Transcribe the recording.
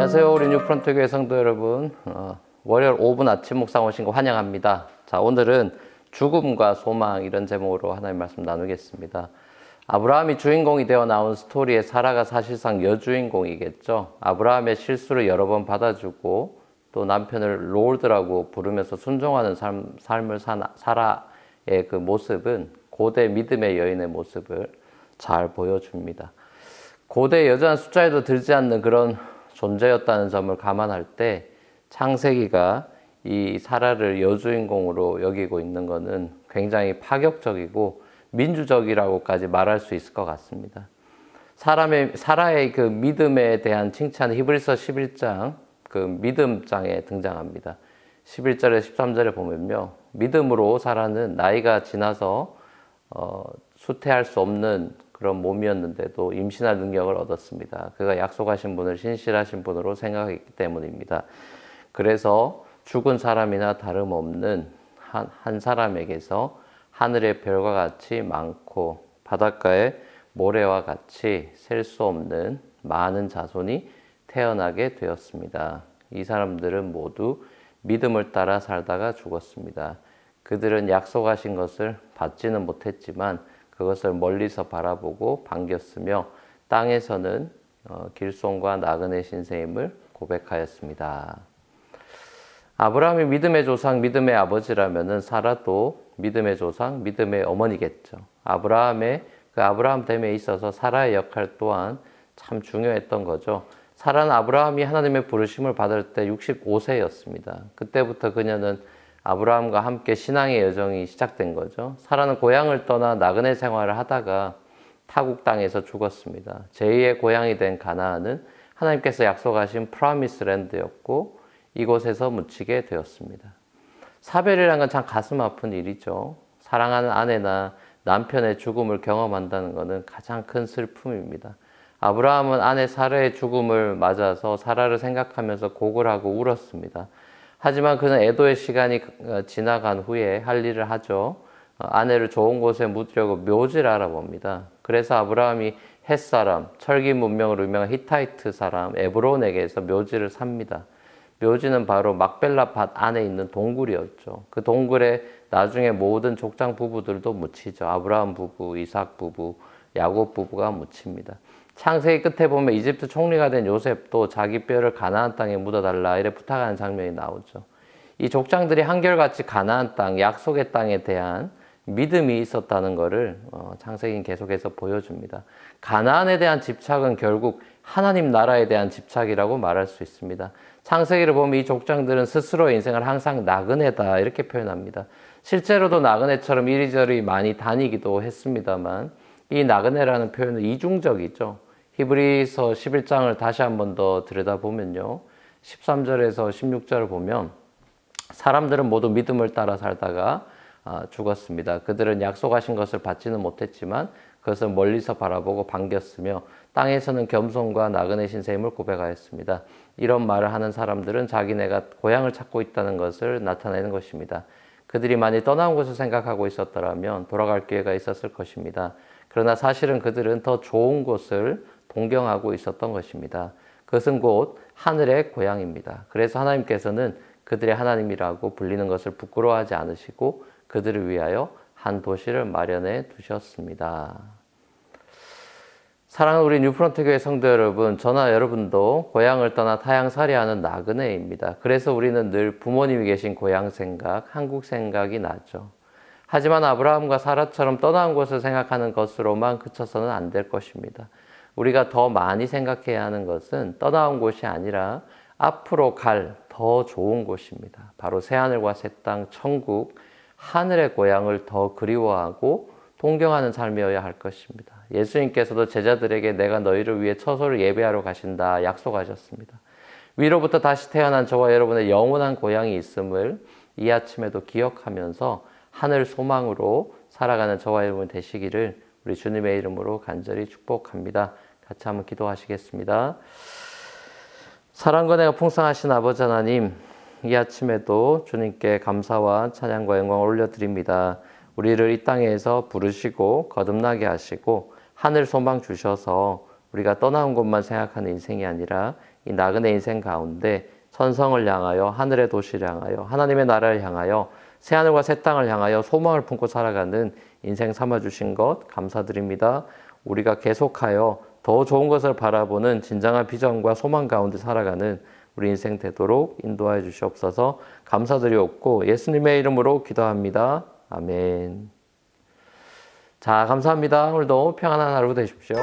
안녕하세요. 우리 뉴프런트 교회 성도 여러분. 월요일 5분 아침 묵상 오신 거 환영합니다. 자, 오늘은 죽음과 소망 이런 제목으로 하나님 말씀 나누겠습니다. 아브라함이 주인공이 되어 나온 스토리에 사라가 사실상 여주인공이겠죠. 아브라함의 실수를 여러 번 받아주고 또 남편을 롤드라고 부르면서 순종하는 삶을 산 사라의 그 모습은 고대 믿음의 여인의 모습을 잘 보여줍니다. 고대 여전한 숫자에도 들지 않는 그런 존재였다는 점을 감안할 때 창세기가 이 사라를 여주인공으로 여기고 있는 것은 굉장히 파격적이고 민주적이라고까지 말할 수 있을 것 같습니다. 사라의 그 믿음에 대한 칭찬 히브리서 11장 그 믿음장에 등장합니다. 11절에 13절에 보면요. 믿음으로 사라는 나이가 지나서 수태할 수 없는 그런 몸이었는데도 임신할 능력을 얻었습니다. 그가 약속하신 분을 신실하신 분으로 생각했기 때문입니다. 그래서 죽은 사람이나 다름없는 한 사람에게서 하늘의 별과 같이 많고 바닷가의 모래와 같이 셀 수 없는 많은 자손이 태어나게 되었습니다. 이 사람들은 모두 믿음을 따라 살다가 죽었습니다. 그들은 약속하신 것을 받지는 못했지만 그것을 멀리서 바라보고 반겼으며 땅에서는 길손과 나그네 신세임을 고백하였습니다. 아브라함이 믿음의 조상, 믿음의 아버지라면은 사라도 믿음의 조상, 믿음의 어머니겠죠. 아브라함됨에 있어서 사라의 역할 또한 참 중요했던 거죠. 사라는 아브라함이 하나님의 부르심을 받을 때 65세였습니다. 그때부터 그녀는 아브라함과 함께 신앙의 여정이 시작된 거죠. 사라는 고향을 떠나 나그네 생활을 하다가 타국 땅에서 죽었습니다. 제2의 고향이 된 가나안은 하나님께서 약속하신 프라미스 랜드였고 이곳에서 묻히게 되었습니다. 사별이라는 건 참 가슴 아픈 일이죠. 사랑하는 아내나 남편의 죽음을 경험한다는 것은 가장 큰 슬픔입니다. 아브라함은 아내 사라의 죽음을 맞아서 사라를 생각하면서 곡을 하고 울었습니다. 하지만 그는 애도의 시간이 지나간 후에 할 일을 하죠. 아내를 좋은 곳에 묻으려고 묘지를 알아봅니다. 그래서 아브라함이 헷사람, 철기 문명으로 유명한 히타이트 사람 에브론에게서 묘지를 삽니다. 묘지는 바로 막벨라 밭 안에 있는 동굴이었죠. 그 동굴에 나중에 모든 족장 부부들도 묻히죠. 아브라함 부부, 이삭 부부, 야곱 부부가 묻힙니다. 창세기 끝에 보면 이집트 총리가 된 요셉도 자기 뼈를 가나안 땅에 묻어달라 이래 부탁하는 장면이 나오죠. 이 족장들이 한결같이 가나안 땅, 약속의 땅에 대한 믿음이 있었다는 것을 창세기는 계속해서 보여줍니다. 가나안에 대한 집착은 결국 하나님 나라에 대한 집착이라고 말할 수 있습니다. 창세기를 보면 이 족장들은 스스로의 인생을 항상 나그네다 이렇게 표현합니다. 실제로도 나그네처럼 이리저리 많이 다니기도 했습니다만 이 나그네라는 표현은 이중적이죠. 히브리서 11장을 다시 한 번 더 들여다보면요. 13절에서 16절을 보면 사람들은 모두 믿음을 따라 살다가 죽었습니다. 그들은 약속하신 것을 받지는 못했지만 그것을 멀리서 바라보고 반겼으며 땅에서는 겸손과 나그네 신세임을 고백하였습니다. 이런 말을 하는 사람들은 자기네가 고향을 찾고 있다는 것을 나타내는 것입니다. 그들이 만일 떠나온 것을 생각하고 있었더라면 돌아갈 기회가 있었을 것입니다. 그러나 사실은 그들은 더 좋은 곳을 동경하고 있었던 것입니다. 그것은 곧 하늘의 고향입니다. 그래서 하나님께서는 그들의 하나님이라고 불리는 것을 부끄러워하지 않으시고 그들을 위하여 한 도시를 마련해 두셨습니다. 사랑하는 우리 뉴프런트 교회 성도 여러분, 저나 여러분도 고향을 떠나 타향살이하는 나그네입니다. 그래서 우리는 늘 부모님이 계신 고향 생각, 한국 생각이 나죠. 하지만 아브라함과 사라처럼 떠나온 곳을 생각하는 것으로만 그쳐서는 안 될 것입니다. 우리가 더 많이 생각해야 하는 것은 떠나온 곳이 아니라 앞으로 갈 더 좋은 곳입니다. 바로 새하늘과 새 땅, 천국, 하늘의 고향을 더 그리워하고 동경하는 삶이어야 할 것입니다. 예수님께서도 제자들에게 내가 너희를 위해 처소를 예배하러 가신다 약속하셨습니다. 위로부터 다시 태어난 저와 여러분의 영원한 고향이 있음을 이 아침에도 기억하면서 하늘 소망으로 살아가는 저와 여러분 되시기를 우리 주님의 이름으로 간절히 축복합니다. 같이 한번 기도하시겠습니다. 사랑과 내가 풍성하신 아버지 하나님, 이 아침에도 주님께 감사와 찬양과 영광을 올려드립니다. 우리를 이 땅에서 부르시고 거듭나게 하시고 하늘 소망 주셔서 우리가 떠나온 곳만 생각하는 인생이 아니라 이 나그네 인생 가운데 선성을 향하여 하늘의 도시를 향하여 하나님의 나라를 향하여 새하늘과 새 땅을 향하여 소망을 품고 살아가는 인생 삼아주신 것 감사드립니다. 우리가 계속하여 더 좋은 것을 바라보는 진정한 비전과 소망 가운데 살아가는 우리 인생 되도록 인도하여 주시옵소서. 감사드리옵고 예수님의 이름으로 기도합니다. 아멘. 자, 감사합니다. 오늘도 평안한 하루 되십시오.